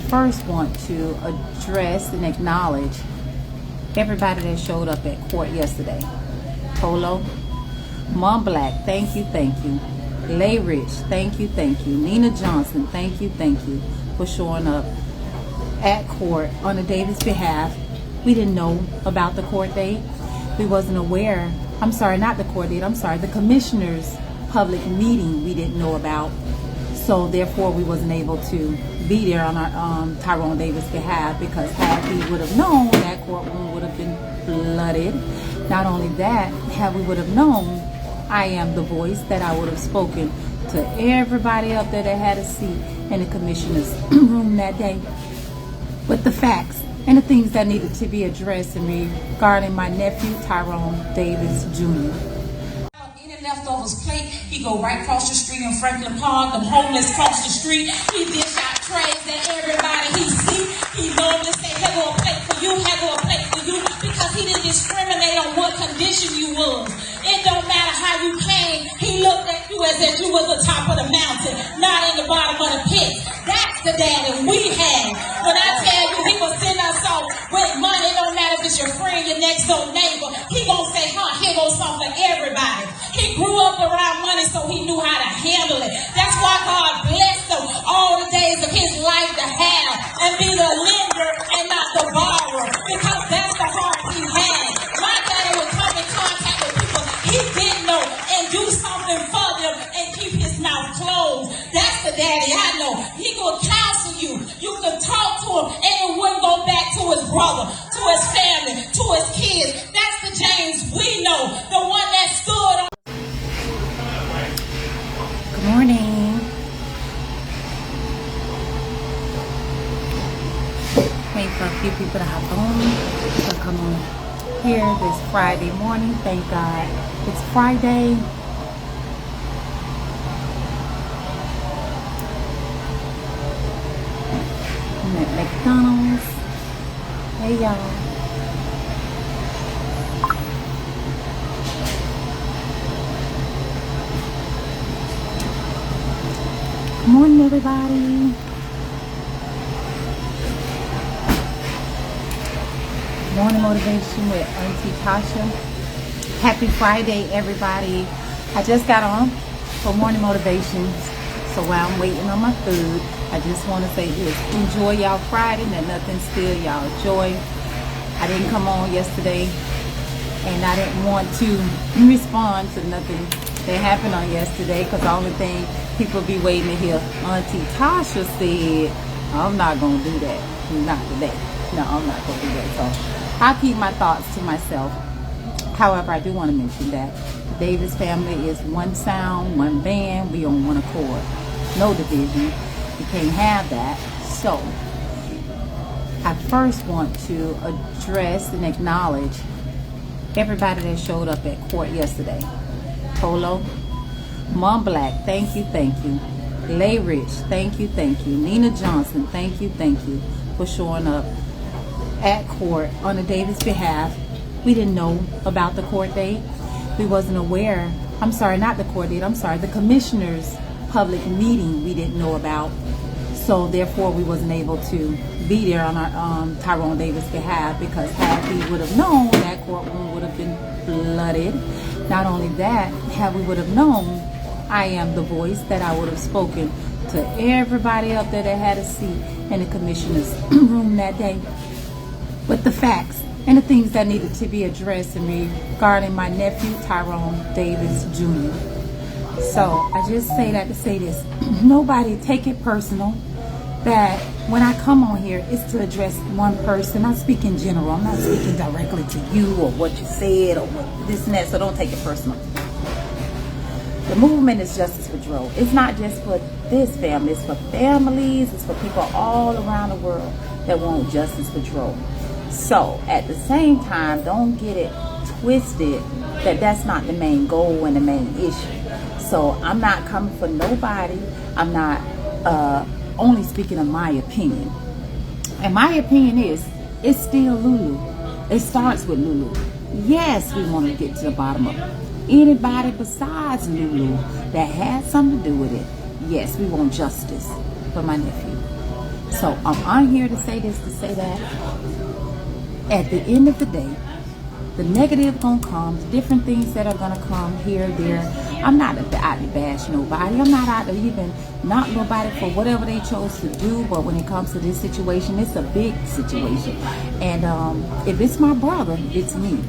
first want to address and acknowledge everybody that showed up at court yesterday. Polo, Mom Black, thank you, Lay Rich, thank you, Nina Johnson, thank you for showing up at court on the Davis behalf. We didn't know about the court date. We wasn't aware. I'm sorry, not the court date. I'm sorry, the commissioner's public meeting we didn't know about. So therefore, we wasn't able to be there on our Tyrone Davis behalf, because had we would have known, that courtroom would have been flooded. Not only that, had we would have known, I am the voice that I would have spoken to everybody up there that had a seat in the commissioner's room that day with the facts and the things that needed to be addressed in regarding my nephew, Tyrone Davis Jr. Any leftovers plate, he go right across the street in Franklin Park, the homeless cross the street. He dish out trays and everybody he see. He normally say, here go a plate for you, here go a plate for you, because he didn't discriminate on what condition you was. It don't matter how you came. He looked at you as if you was the top of the mountain, not in the bottom of the pit. That's the daddy we had. When I tell you he was send us off with money, it don't matter if it's your friend, your next door neighbor. He gonna say, here goes something for everybody. He grew up around money, so he knew how to handle it. That's why God blessed him all the days of his life to have and be the lender and not the borrower, because that's the heart he had. My daddy would come in contact with people he didn't know and do something for them and keep his mouth closed. That's the daddy I know. He could counsel you. You could talk to him and it wouldn't go back to his brother, to his family, to his kids. That's the James we know, the one that stood on. Good morning. Wait for a few people to hop on. So come on here this Friday morning. Thank God it's Friday. I'm at McDonald's. Hey y'all. Good morning, everybody. Morning motivation with Auntie Tasha. Happy Friday, everybody. I just got on for morning motivations, so while I'm waiting on my food, I just want to say this: enjoy y'all Friday. Let nothing steal y'all joy. I didn't come on yesterday, and I didn't want to respond to nothing that happened on yesterday, because the only thing people be waiting to hear Auntie Tasha said, I'm not going to do that. Not today. No, I'm not going to do that. So I'll keep my thoughts to myself. However, I do want to mention that the Davis family is one sound, one band. We on one accord. No division. You can't have that. So I first want to address and acknowledge everybody that showed up at court yesterday. Polo, Mom Black, thank you, Lay Rich, thank you, Nina Johnson, thank you for showing up at court on the Davis behalf. We didn't know about the court date. We wasn't aware. I'm sorry, not the court date. I'm sorry, the commissioner's public meeting we didn't know about. So therefore, we wasn't able to be there on our Tyrone Davis behalf, because had we would have known, that courtroom would have been flooded. Not only that, had we would have known, I am the voice that I would have spoken to everybody up there that had a seat in the commissioner's room that day with the facts and the things that needed to be addressed in regarding my nephew, Tyrone Davis Jr. So I just say that to say this: nobody take it personal that when I come on here, it's to address one person. I speak in general. I'm not speaking directly to you or what you said or what this and that, so don't take it personal. The movement is Justice for Dro. It's not just for this family. It's for families. It's for people all around the world that want justice for Dro. So at the same time, don't get it twisted that that's not the main goal and the main issue. So I'm not coming for nobody. I'm not only speaking of my opinion. And my opinion is, it's still LuLu. It starts with LuLu. Yes, we want to get to the bottom of it. Anybody besides LuLu that had something to do with it, yes, we want justice for my nephew. So I'm on here to say this, to say that at the end of the day, the negative gonna come, different things that are gonna come here, there. I'm not out to bash nobody. I'm not out to even knock nobody for whatever they chose to do. But when it comes to this situation, it's a big situation. And if it's my brother, it's me.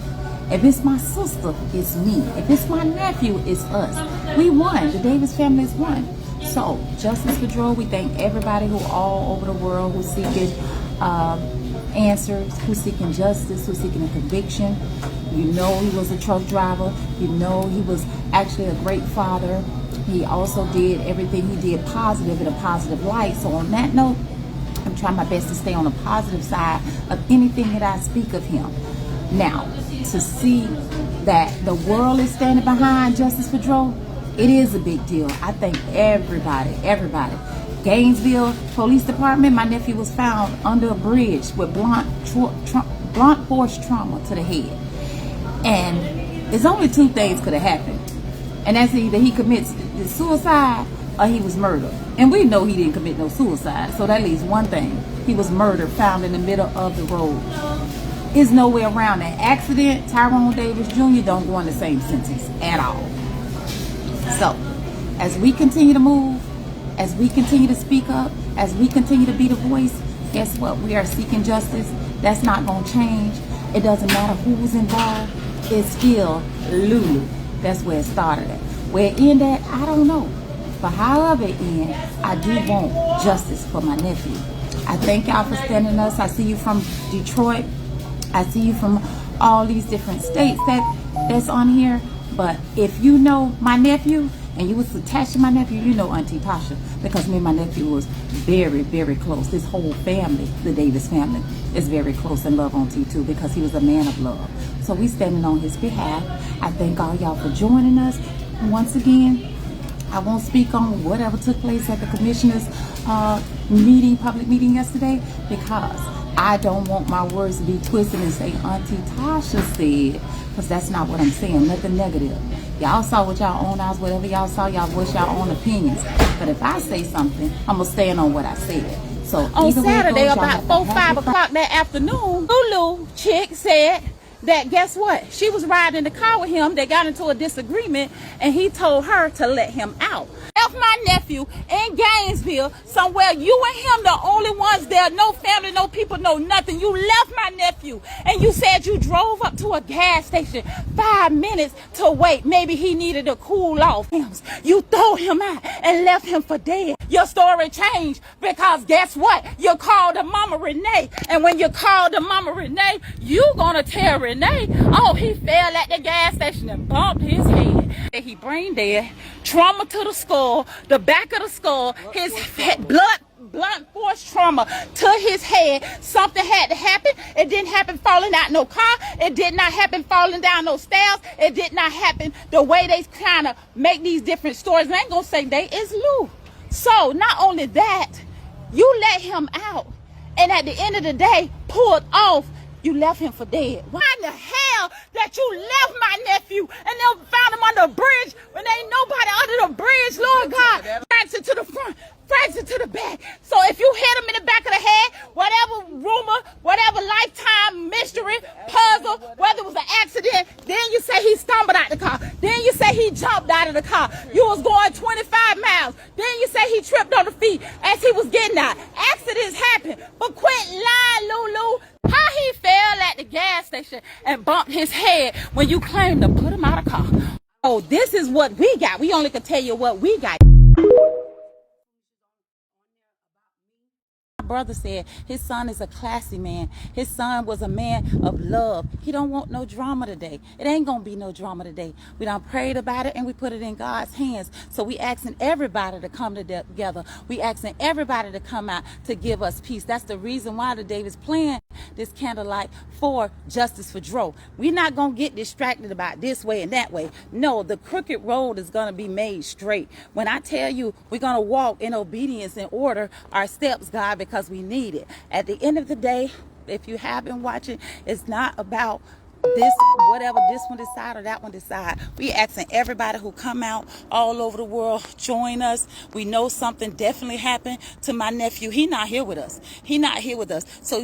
If it's my sister, it's me. If it's my nephew, it's us. We won. The Davis family is won. So, Justice for Dro, we thank everybody who all over the world who's seeking answers, who's seeking justice, who's seeking a conviction. You know he was a truck driver. You know he was actually a great father. He also did everything he did positive in a positive light. So on that note, I'm trying my best to stay on the positive side of anything that I speak of him. Now, to see that the world is standing behind Justice for Dro, it is a big deal. I thank everybody. Gainesville Police Department, my nephew was found under a bridge with blunt force trauma to the head. And there's only two things could have happened. And that's either he commits suicide or he was murdered. And we know he didn't commit no suicide. So that leaves one thing. He was murdered, found in the middle of the road. There's no way around that. Accident, Tyrone Davis Jr. don't go in the same sentence at all. So, as we continue to move, as we continue to speak up, as we continue to be the voice, guess what? We are seeking justice. That's not going to change. It doesn't matter who's involved. It's still LuLu. That's where it started at. Where it ended at, I don't know. But however it ends, I do want justice for my nephew. I thank y'all for standing us. I see you from Detroit. I see you from all these different states that's on here. But if you know my nephew and you was attached to my nephew, you know Auntie Tasha, because me and my nephew was very, very close. This whole family, the Davis family, is very close and love Auntie too, because he was a man of love. So we standing on his behalf. I thank all y'all for joining us. Once again, I won't speak on whatever took place at the commissioner's public meeting yesterday, because I don't want my words to be twisted and say Auntie Tasha said, because that's not what I'm saying. Nothing negative. Y'all saw with y'all own eyes. Whatever y'all saw, y'all voice y'all own opinions. But if I say something, I'm going to stand on what I said. So on Saturday, about 4, 5 o'clock that afternoon, LuLu chick said that guess what? She was riding in the car with him. They got into a disagreement, and he told her to let him out. Left my nephew in Gainesville somewhere. You and him the only ones there. No family, no people, no nothing. You left my nephew, and you said you drove up to a gas station 5 minutes to wait. Maybe he needed to cool off. You throw him out and left him for dead. Your story changed because guess what? You called the Mama Renee, and when you called the Mama Renee, you gonna tell Renee, oh, he fell at the gas station and bumped his head. He brain dead, trauma to the skull, the back of the skull, his blunt force trauma to his head. Something had to happen. It didn't happen falling out no car. It did not happen falling down no stairs. It did not happen the way they kind of make these different stories. And I ain't gonna say they is Lou. So not only that, you let him out, and at the end of the day, pulled off. You left him for dead. Why in the hell that you left my nephew and then found him under a bridge when there ain't nobody under the bridge, Lord God? Fractured to the front, fractured to the back. So if you hit him in the back of the head, whatever rumor, whatever lifetime mystery, puzzle, whether it was an accident, then you say he stumbled out the car. Then you say he jumped out of the car. You was going 25 miles. Then you say he tripped on the feet as he was getting out. Accidents happen, but quit lying, LuLu. How he fell at the gas station and bumped his head when you claimed to put him out of car. Oh, this is what we got. We only can tell you what we got. Brother said his son is a classy man. His son was a man of love. He don't want no drama today. It ain't gonna be no drama today. We done prayed about it and we put it in God's hands. So we asking everybody to come together. We asking everybody to come out to give us peace. That's the reason why the Davis playing this Candlelight for Justice for Dro. We're not gonna get distracted about this way and that way. No, the crooked road is gonna be made straight. When I tell you we're gonna walk in obedience and order our steps, God, because we need it. At the end of the day, if you have been watching, it's not about this, whatever this one decide or that one decide. We asking everybody who come out all over the world, join us. We know something definitely happened to my nephew. He not here with us. He not here with us. So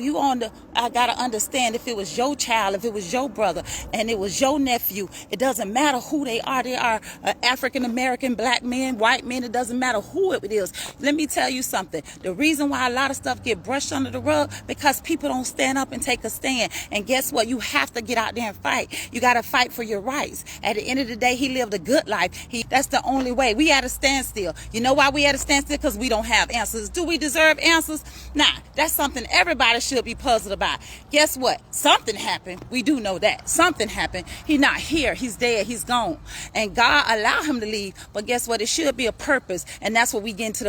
I gotta understand, if it was your child, if it was your brother, and it was your nephew, it doesn't matter who they are. They are African American, black men, white men. It doesn't matter who it is. Let me tell you something. The reason why a lot of stuff get brushed under the rug, because people don't stand up and take a stand. And guess what? You have to get out there and fight. You got to fight for your rights. At the end of the day, he lived a good life. That's the only way. We at a standstill. You know why we at a standstill? Because we don't have answers. Do we deserve answers? Nah, that's something everybody should be puzzled about. Guess what? Something happened. We do know that. Something happened. He's not here. He's dead. He's gone. And God allowed him to leave. But guess what? It should be a purpose. And that's what we get into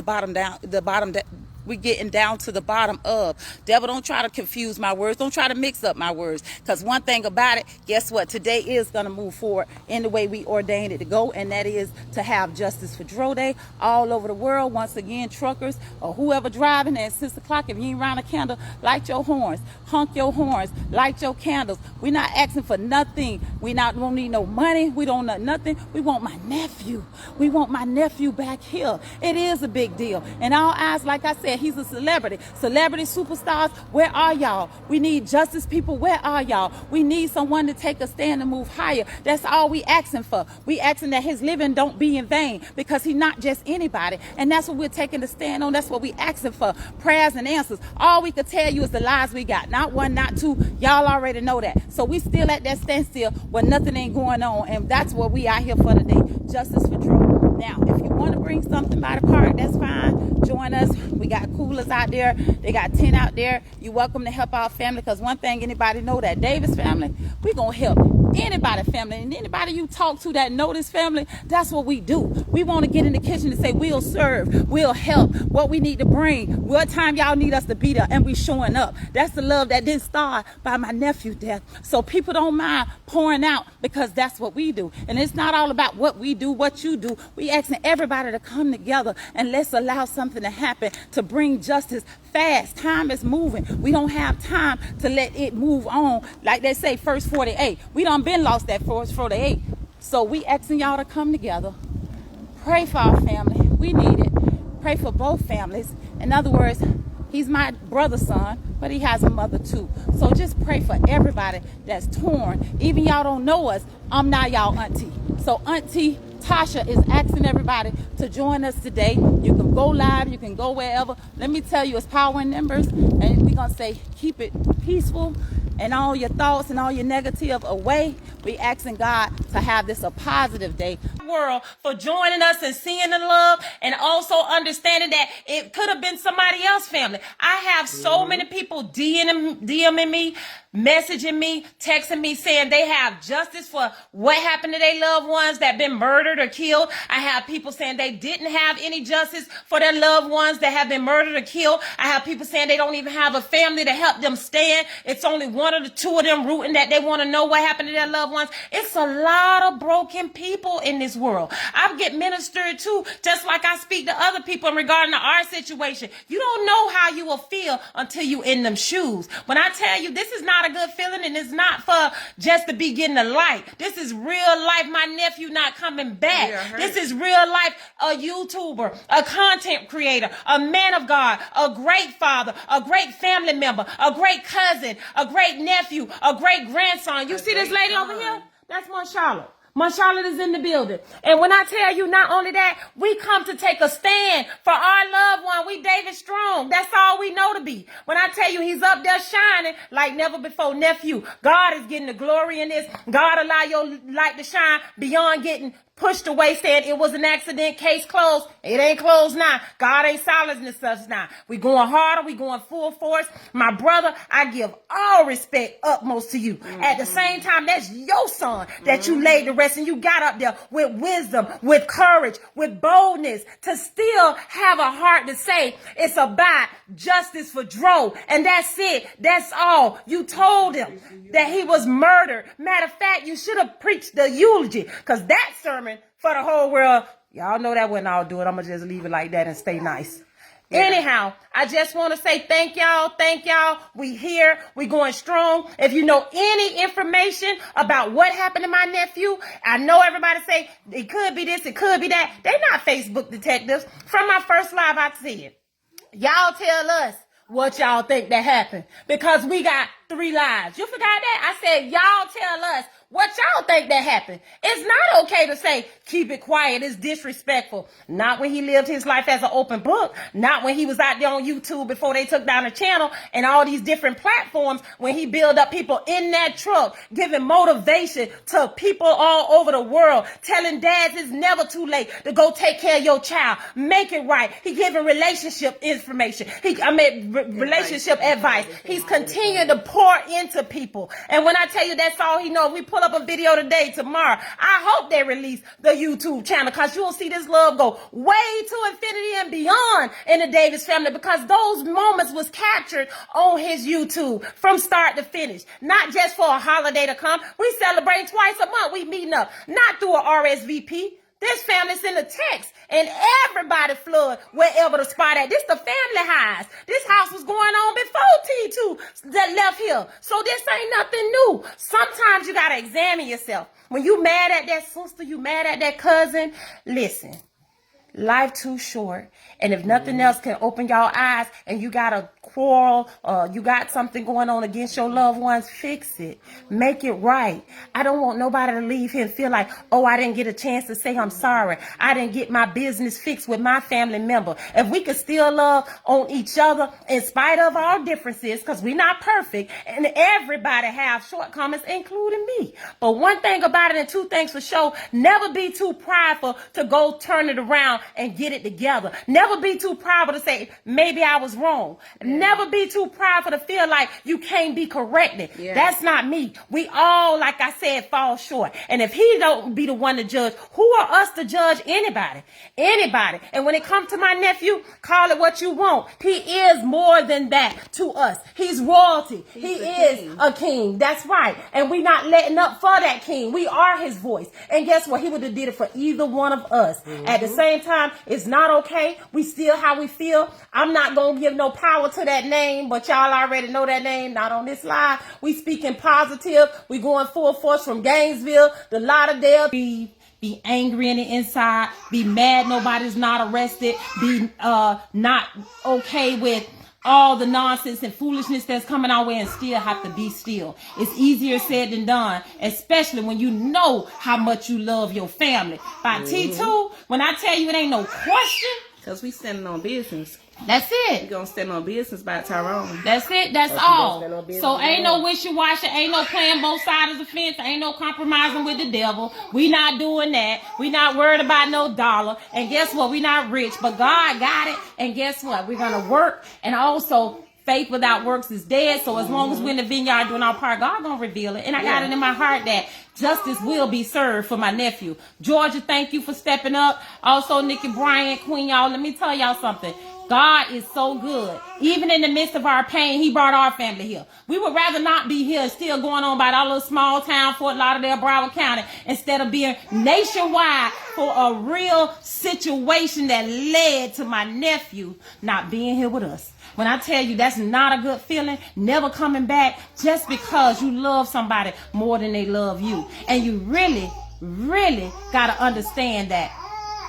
we getting down to the bottom of. Devil, don't try to confuse my words. Don't try to mix up my words. Because one thing about it, guess what? Today is going to move forward in the way we ordained it to go. And that is to have justice for Dro Day all over the world. Once again, truckers or whoever driving at 6 o'clock, if you ain't round a candle, light your horns. Honk your horns. Light your candles. We're not asking for nothing. We don't need no money. We don't need nothing. We want my nephew. We want my nephew back here. It is a big deal. In our eyes, like I said, he's a celebrity. Celebrity superstars, where are y'all? We need justice people. Where are y'all? We need someone to take a stand and move higher. That's all we asking for. We asking that his living don't be in vain, because he's not just anybody. And that's what we're taking a stand on. That's what we asking for. Prayers and answers. All we could tell you is the lies we got. Not one, not two. Y'all already know that. So we still at that standstill where nothing ain't going on. And that's what we out here for today. Justice for Dro. Now, if you want to bring something by the park, that's fine. Join us. We got coolers out there. They got tent out there. You're welcome to help our family, because one thing anybody know, that Davis family, we going to help anybody family. And anybody you talk to that know this family, that's what we do. We want to get in the kitchen and say, we'll serve, we'll help, what we need to bring, what time y'all need us to be there, and we showing up. That's the love that didn't start by my nephew's death. So people don't mind pouring out, because that's what we do. And it's not all about what we do, what you do. We asking everybody to come together, and let's allow something to happen to bring justice fast. Time is moving. We don't have time to let it move on. Like they say, first 48. We done been lost that first 48. So we asking y'all to come together. Pray for our family. We need it. Pray for both families. In other words, he's my brother's son, but he has a mother too. So just pray for everybody that's torn. Even y'all don't know us, I'm not y'all auntie. So Auntie Tasha is asking everybody to join us today. You can go live, you can go wherever. Let me tell you, it's power in numbers. And we're going to say, keep it peaceful, and all your thoughts and all your negative away. We asking God to have this a positive day. World for joining us and seeing the love, and also understanding that it could have been somebody else's family. I have so many people DMing me, messaging me, texting me, saying they have justice for what happened to their loved ones that been murdered or killed. I have people saying they didn't have any justice for their loved ones that have been murdered or killed. I have people saying they don't even have a family to help them stand. It's only one or the two of them rooting that they want to know what happened to their loved ones. It's a lot of broken people in this world. I get ministered to, just like I speak to other people regarding our situation. You don't know how you will feel until you in them shoes. When I tell you, this is not a good feeling, and it's not for just to be getting a like. This is real life. My nephew not coming back. This is real life. A YouTuber, a content creator, a man of God, a great father, a great family member, a great cousin, a great nephew, a great grandson. You see this lady over here? That's my Charlotte. My Charlotte is in the building. And when I tell you, not only that, we come to take a stand for our loved one. We David Strong. That's all we know to be. When I tell you he's up there shining like never before, nephew, God is getting the glory in this. God allow your light to shine beyond getting pushed away, saying it was an accident, case closed. It ain't closed now. God ain't silencing us now. We going harder. We going full force. My brother, I give all respect utmost to you. At the same time, that's your son that you laid to rest, and you got up there with wisdom, with courage, with boldness to still have a heart to say it's about justice for Dro. And that's it. That's all. You told him that he was murdered. Matter of fact, you should have preached the eulogy, because that sermon for the whole world, y'all know that wasn't all do it. I'm going to just leave it like that and stay nice. Yeah. Anyhow, I just want to say thank y'all. Thank y'all. We here. We going strong. If you know any information about what happened to my nephew, I know everybody say it could be this, it could be that. They not Facebook detectives. From my first live, I said, y'all tell us what y'all think that happened, because we got 3 lives. You forgot that? I said, y'all tell us what y'all think that happened. It's not okay to say, keep it quiet. It's disrespectful. Not when he lived his life as an open book. Not when he was out there on YouTube before they took down the channel and all these different platforms, when he built up people in that truck, giving motivation to people all over the world, telling dads it's never too late to go take care of your child. Make it right. He giving relationship information. Relationship advice. He's continuing to pour into people. And when I tell you that's all he knows, we pull up a video today, tomorrow, I hope they release the YouTube channel, because you'll see this love go way to infinity and beyond in the Davis family, because those moments was captured on his YouTube from start to finish. Not just for a holiday to come. We celebrate twice a month. We meeting up, not through a RSVP. This family's in the text, and everybody flood wherever the spot at. This the family house. This house was going on before T2 that left here. So this ain't nothing new. Sometimes you got to examine yourself. When you mad at that sister, you mad at that cousin, listen. Life too short. And if nothing else can open your eyes, and you got a quarrel, you got something going on against your loved ones, fix it. Make it right. I don't want nobody to leave here and feel like, oh, I didn't get a chance to say I'm sorry. I didn't get my business fixed with my family member. If we could still love on each other in spite of our differences, because we're not perfect, and everybody have shortcomings, including me. But one thing about it, and 2 things for sure, never be too prideful to go turn it around and get it together. Never be too prideful to say, maybe I was wrong. Never be too prideful to feel like you can't be corrected. That's not me. We all, like I said, fall short. And if he don't be the one to judge, who are us to judge anybody? Anybody. And when it comes to my nephew, call it what you want. He is more than that to us. He's royalty. He is a king. That's right. And we not letting up for that king. We are his voice. And guess what? He would have did it for either one of us. At the same time, it's not okay. We still how we feel. I'm not going to give no power to that name, but y'all already know that name. Not on this live. We speaking positive. We going full force from Gainesville to Lauderdale. Be angry in the inside. Be mad nobody's not arrested. Be not okay with all the nonsense and foolishness that's coming our way, and still have to be still. It's easier said than done, especially when you know how much you love your family. By T2, when I tell you it ain't no question. Because we standing on business. That's it. We gonna stand on business by Tyrone. That's it. That's all. So ain't no wishy-washy. Ain't no playing both sides of the fence. Ain't no compromising with the devil. We not doing that. We not worried about no dollar. And guess what? We not rich, but God got it. And guess what? We're gonna work. And also, faith without works is dead. So as long as we're in the vineyard doing our part, God gonna reveal it. And I got it in my heart that justice will be served for my nephew. Georgia, thank you for stepping up. Also, Nikki Bryant, Queen, y'all. Let me tell y'all something. God is so good. Even in the midst of our pain, he brought our family here. We would rather not be here, still going on about our little small town, Fort Lauderdale, Broward County, instead of being nationwide for a real situation that led to my nephew not being here with us. When I tell you that's not a good feeling, never coming back just because you love somebody more than they love you. And you really, really got to understand that.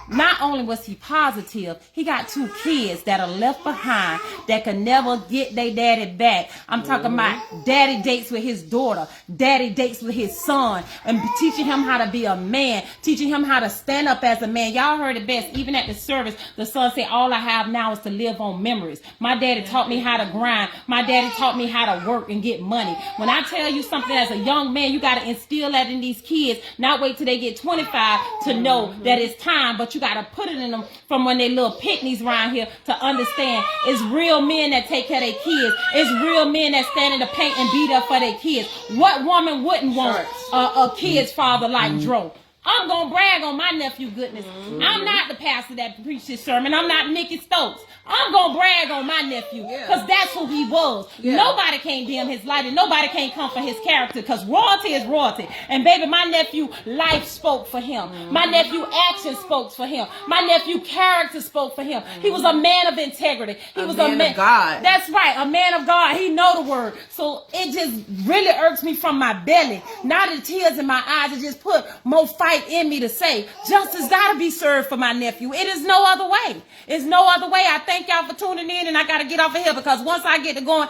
Not only was he positive, he got 2 kids that are left behind that can never get their daddy back. I'm talking about daddy dates with his daughter, daddy dates with his son, and teaching him how to be a man, teaching him how to stand up as a man. Y'all heard it best. Even at the service, the son said, all I have now is to live on memories. My daddy taught me how to grind. My daddy taught me how to work and get money. When I tell you something as a young man, you got to instill that in these kids, not wait till they get 25 to know that it's time, but you got to put it in them from when they little picnics around here to understand it's real men that take care of their kids. It's real men that stand in the paint and beat up for their kids. What woman wouldn't want a kid's father like Dro? I'm going to brag on my nephew goodness. I'm not the pastor that preached his sermon. I'm not Nikki Stokes. I'm going to brag on my nephew because that's who he was. Nobody can dim his light and nobody can come for his character because royalty is royalty. And baby, my nephew, life spoke for him. My nephew, action spoke for him. My nephew, character spoke for him. He was a man of integrity. He was a man of God. That's right, a man of God. He know the word. So it just really irks me from my belly. Now the tears in my eyes, it just put more fight in me to say, justice got to be served for my nephew. It is no other way. It's no other way. I thank y'all for tuning in, and I got to get off of here because once I get to going,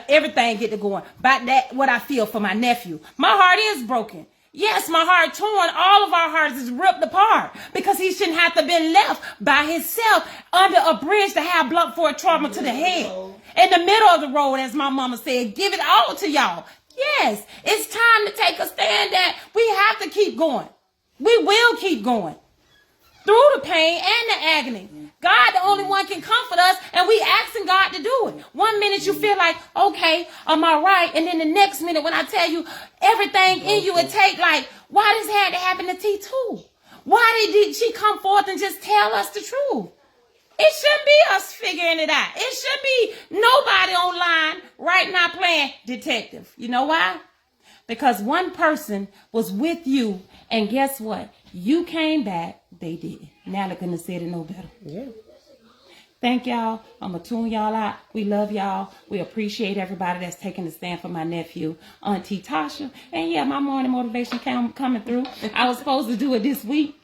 everything get to going. About that, what I feel for my nephew. My heart is broken. Yes, my heart torn. All of our hearts is ripped apart because he shouldn't have to been left by himself under a bridge to have blunt force trauma to the head. In the middle of the road, as my mama said, give it all to y'all. Yes, it's time to take a stand that we have to keep going. We will keep going through the pain and the agony. God, the only one can comfort us, and we asking God to do it. 1 minute you feel like, okay, am I right? And then the next minute when I tell you everything in you, it take like, why this had to happen to T2? Why did she come forth and just tell us the truth? It shouldn't be us figuring it out. It should be nobody online right now playing detective. You know why? Because one person was with you, and guess what? You came back, they did. Now they couldn't have said it no better. Yeah. Thank y'all. I'm going to tune y'all out. We love y'all. We appreciate everybody that's taking the stand for my nephew, Auntie Tasha. And yeah, my morning motivation coming through. I was supposed to do it this week.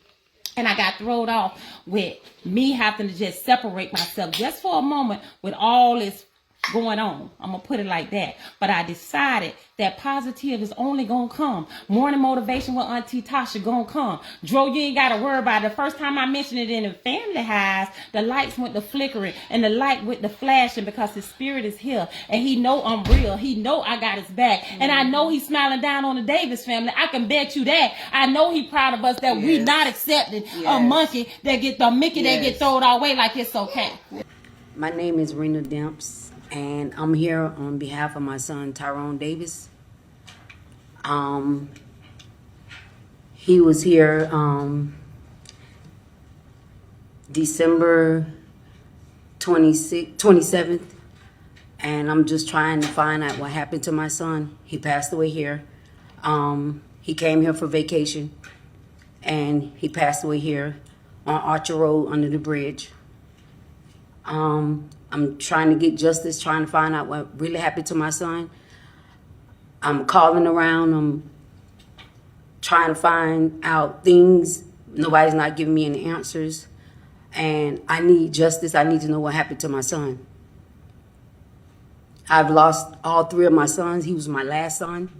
And I got thrown off with me having to just separate myself just for a moment with all this going on. I'm going to put it like that. But I decided that positive is only going to come. Morning motivation with Auntie Tasha going to come. Dro, you ain't got to worry about it. The first time I mentioned it in the family house, the lights went to flickering and the light went to flashing because his spirit is here. And he know I'm real. He know I got his back. And I know he's smiling down on the Davis family. I can bet you that. I know he proud of us that we not accepting a monkey that get the Mickey that get thrown our way like it's okay. My name is Rena Demps. And I'm here on behalf of my son, Tyrone Davis. He was here December 27th. And I'm just trying to find out what happened to my son. He passed away here. He came here for vacation. And he passed away here on Archer Road under the bridge. I'm trying to get justice, trying to find out what really happened to my son. I'm calling around. I'm trying to find out things. Nobody's not giving me any answers. And I need justice. I need to know what happened to my son. I've lost all 3 of my sons. He was my last son.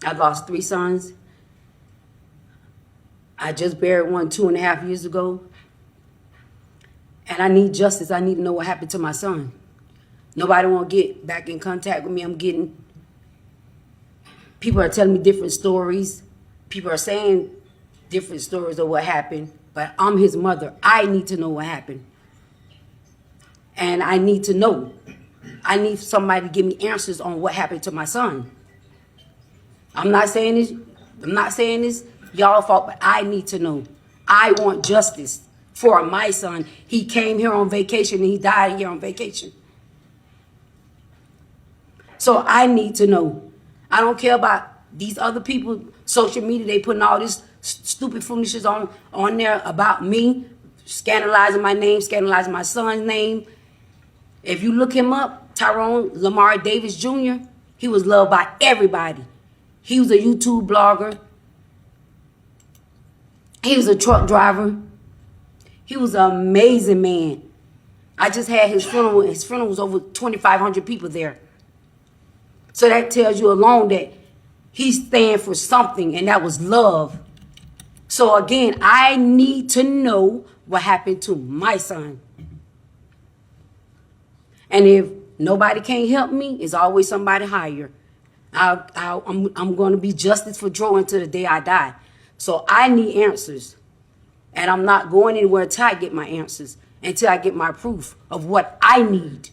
I've lost 3 sons. I just buried one 2.5 years ago. And I need justice. I need to know what happened to my son. Nobody want to get back in contact with me. People are telling me different stories. People are saying different stories of what happened. But I'm his mother. I need to know what happened. And I need to know. I need somebody to give me answers on what happened to my son. I'm not saying this y'all fault, but I need to know. I want justice. For my son, he came here on vacation and he died here on vacation. So I need to know. I don't care about these other people, social media, they putting all this stupid foolishness on there about me, scandalizing my name, scandalizing my son's name. If you look him up, Tyrone Davis Jr., he was loved by everybody. He was a YouTube blogger. He was a truck driver. He was an amazing man. I just had his funeral. His funeral was over 2,500 people there. So that tells you alone that he stand for something, and that was love. So again, I need to know what happened to my son. And if nobody can't help me, it's always somebody higher. I'm going to be justice for Dro until the day I die. So I need answers. And I'm not going anywhere until I get my answers, until I get my proof of what I need.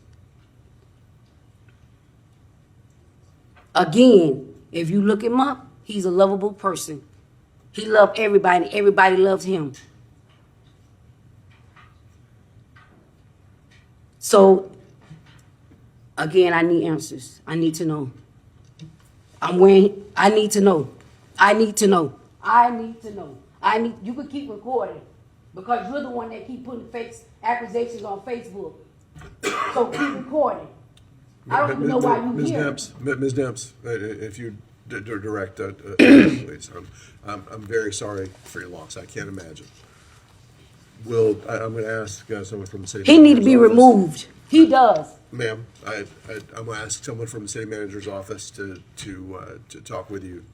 Again, if you look him up, he's a lovable person. He loved everybody. Everybody loves him. So, again, I need answers. I need to know. I need to know. I need to know. I need to know. You could keep recording because you're the one that keep putting fake accusations on Facebook. So keep recording. I don't even know why you here. Ms. Demps, if you direct, please. I'm very sorry for your loss. I can't imagine. I'm going to ask someone from the city. He need to be removed. He does. Ma'am, I'm going to ask someone from the city manager's office to talk with you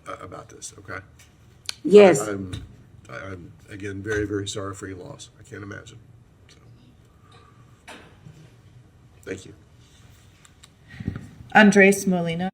about this. Okay. Yes. I'm again very, very sorry for your loss. I can't imagine. So, thank you. Andres Molina.